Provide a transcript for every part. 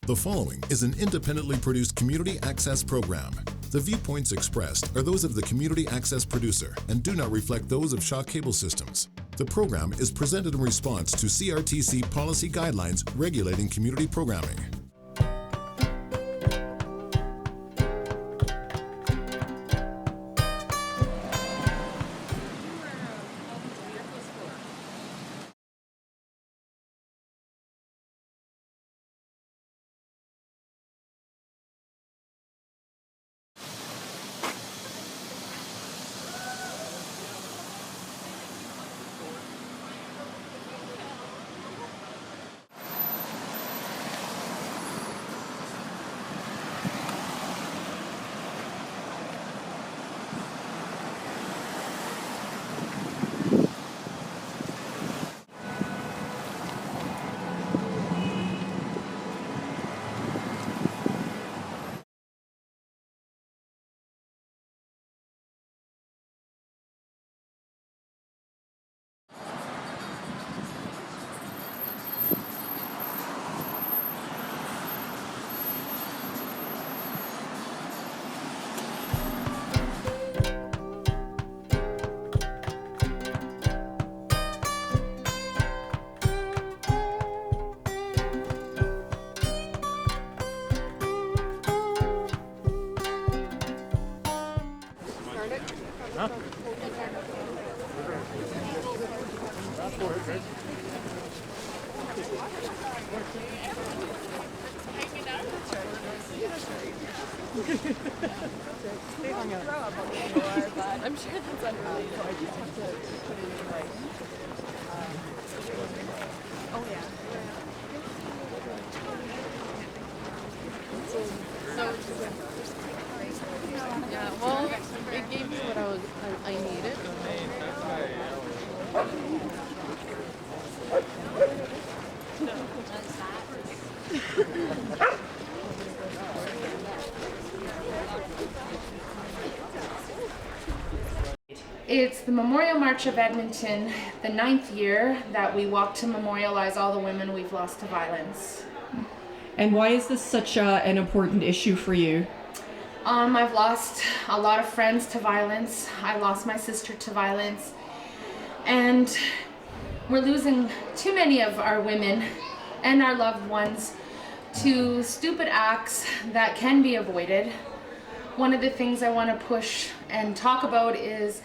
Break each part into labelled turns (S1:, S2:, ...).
S1: The following is an independently produced community access program. The viewpoints expressed are those of the community access producer and do not reflect those of Shaw Cable Systems. The program is presented in response to CRTC policy guidelines regulating community programming.
S2: I'm sure that's unrelated. I just have to put it in like. Oh yeah. Yeah. Well, it gave me what I needed.
S3: It's the Memorial March of Edmonton, the 9th year that we walk to memorialize all the women we've lost to violence.
S4: And why is this such an important issue for you?
S3: I've lost a lot of friends to violence. I lost my sister to violence. And we're losing too many of our women and our loved ones to stupid acts that can be avoided. One of the things I want to push and talk about is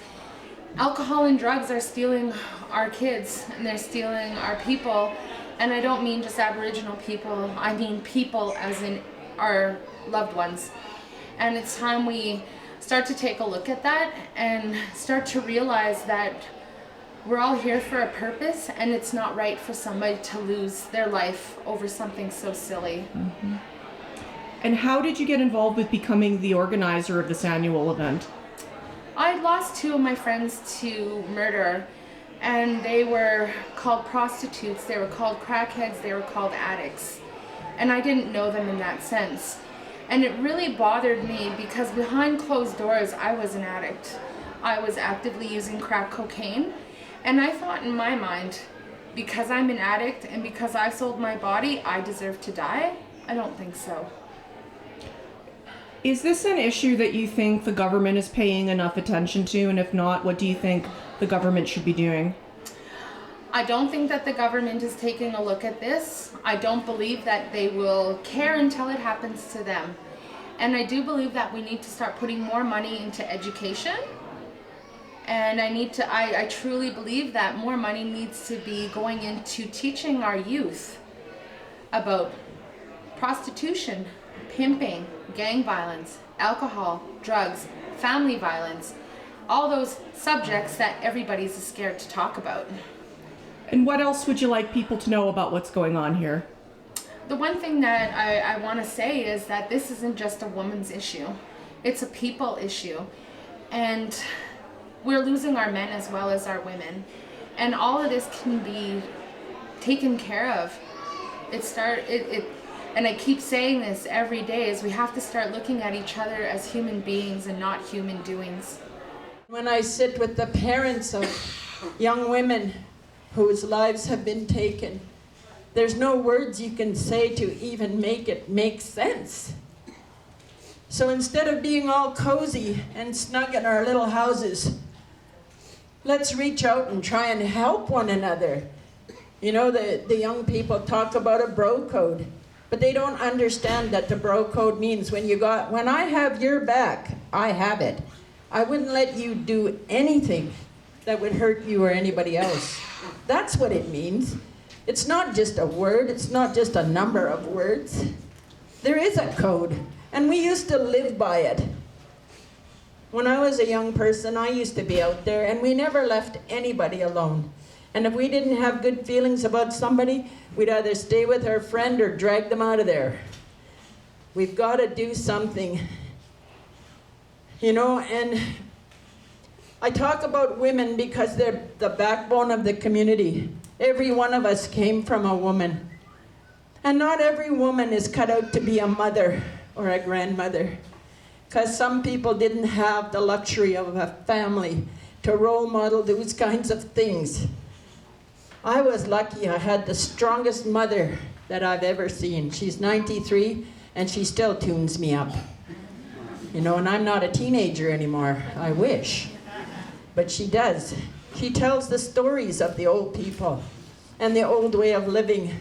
S3: alcohol and drugs are stealing our kids and they're stealing our people. And I don't mean just Aboriginal people, I mean people as in our loved ones. And it's time we start to take a look at that and start to realize that we're all here for a purpose and it's not right for somebody to lose their life over something so silly.
S4: Mm-hmm. And how did you get involved with becoming the organizer of this annual event?
S3: I lost 2 of my friends to murder, and they were called prostitutes, they were called crackheads, they were called addicts. And I didn't know them in that sense. And it really bothered me because behind closed doors, I was an addict. I was actively using crack cocaine. And I thought in my mind, because I'm an addict and because I sold my body, I deserve to die? I don't think so.
S4: Is this an issue that you think the government is paying enough attention to? And if not, what do you think the government should be doing?
S3: I don't think that the government is taking a look at this. I don't believe that they will care until it happens to them. And I do believe that we need to start putting more money into education. And I truly believe that more money needs to be going into teaching our youth about prostitution, pimping, gang violence, alcohol, drugs, family violence, all those subjects that everybody's scared to talk about.
S4: And what else would you like people to know about what's going on here?
S3: The one thing that I want to say is that this isn't just a woman's issue. It's a people issue. And we're losing our men as well as our women. And all of this can be taken care of. And I keep saying this every day, is we have to start looking at each other as human beings and not human doings.
S5: When I sit with the parents of young women whose lives have been taken, there's no words you can say to even make it make sense. So instead of being all cozy and snug in our little houses, let's reach out and try and help one another. You know, the young people talk about a bro code, but they don't understand that the bro code means when I have your back, I have it. I wouldn't let you do anything that would hurt you or anybody else. That's what it means. It's not just a word, it's not just a number of words. There is a code, and we used to live by it. When I was a young person, I used to be out there, and we never left anybody alone. And if we didn't have good feelings about somebody, we'd either stay with our friend or drag them out of there. We've got to do something. You know, and I talk about women because they're the backbone of the community. Every one of us came from a woman. And not every woman is cut out to be a mother or a grandmother, because some people didn't have the luxury of a family to role model those kinds of things. I was lucky. I had the strongest mother that I've ever seen. She's 93 and she still tunes me up. You know, and I'm not a teenager anymore. I wish. But she does. She tells the stories of the old people and the old way of living.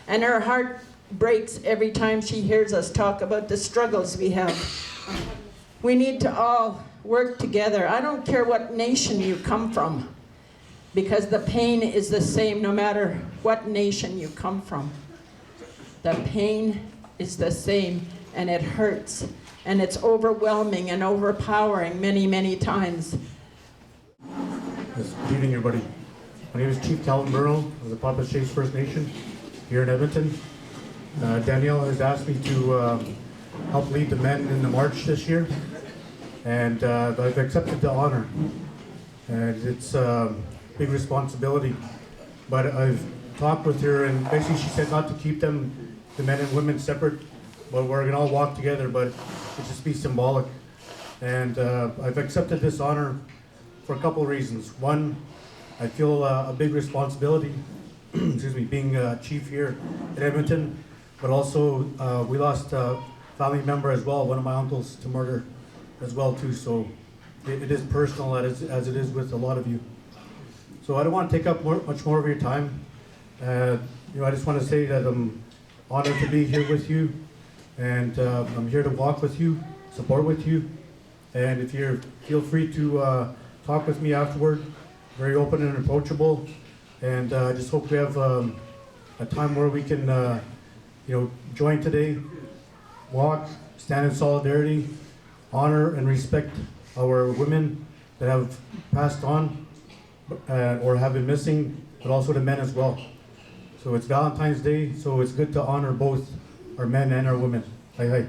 S5: And her heart breaks every time she hears us talk about the struggles we have. We need to all work together. I don't care what nation you come from, because the pain is the same no matter what nation you come from. The pain is the same, and it hurts, and it's overwhelming and overpowering many, many times.
S6: Yes, good evening, everybody. My name is Chief Calvin Burrow of the Papaschase First Nation here in Edmonton. Danielle has asked me to help lead the men in the march this year, and I've accepted the honor. And it's a big responsibility, but I've talked with her, and basically she said not to keep them, the men and women, separate, but we're gonna all walk together, but it just be symbolic. And I've accepted this honor for a couple of reasons. One, I feel a big responsibility, excuse me, being chief here in Edmonton, but also we lost a family member as well, one of my uncles, to murder as well too, so it is personal as it is with a lot of you. So I don't want to take up much more of your time. You know, I just want to say that I'm honored to be here with you, and I'm here to walk with you, support with you, and if you're, feel free to talk with me afterward. Very open and approachable, and I just hope we have a time where we can, you know, join today, walk, stand in solidarity, honor and respect our women that have passed on or have been missing, but also the men as well. So it's Valentine's Day, so it's good to honor both our men and our women. Hi, hi.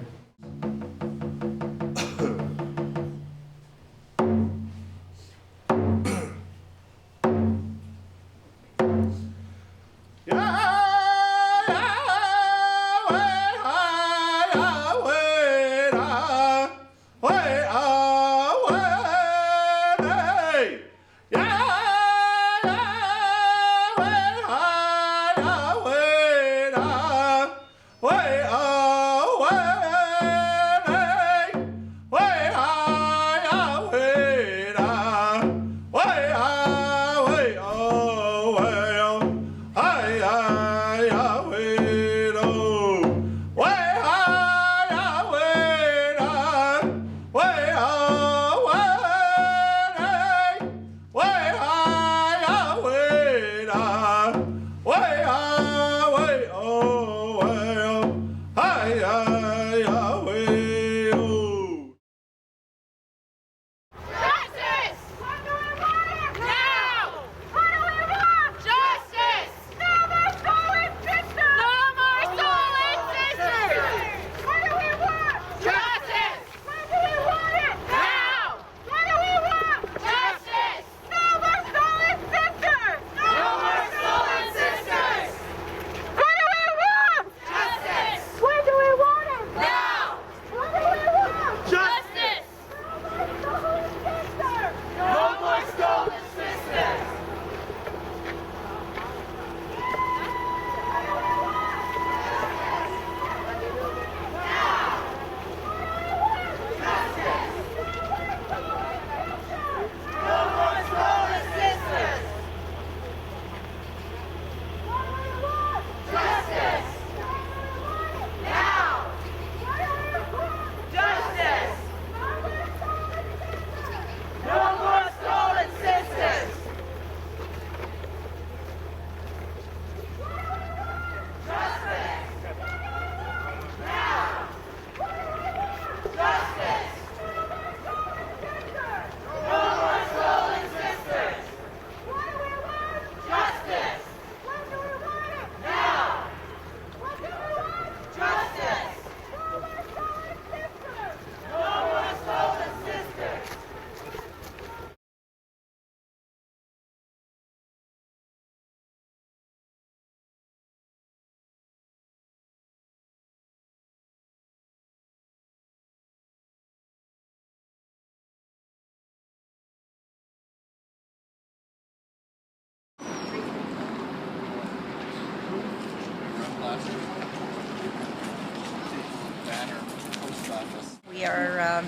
S7: we are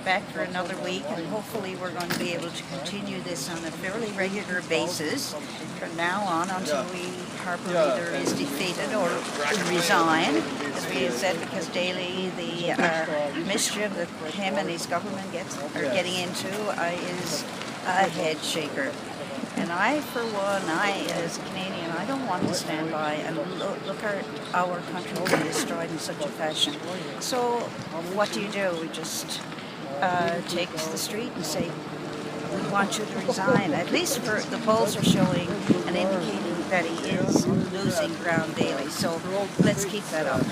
S7: back for another week, and hopefully we're going to be able to continue this on a fairly regular basis from now on until Harper either is defeated or resign, as we have said, because daily the mischief that him and his government are getting into is a head shaker. And I, for one, as a Canadian, I don't want to stand by and look at our country being destroyed in such a fashion. So what do? We just take to the street and say, we want you to resign. At least the polls are showing and indicating that he is losing ground daily. So let's keep that up.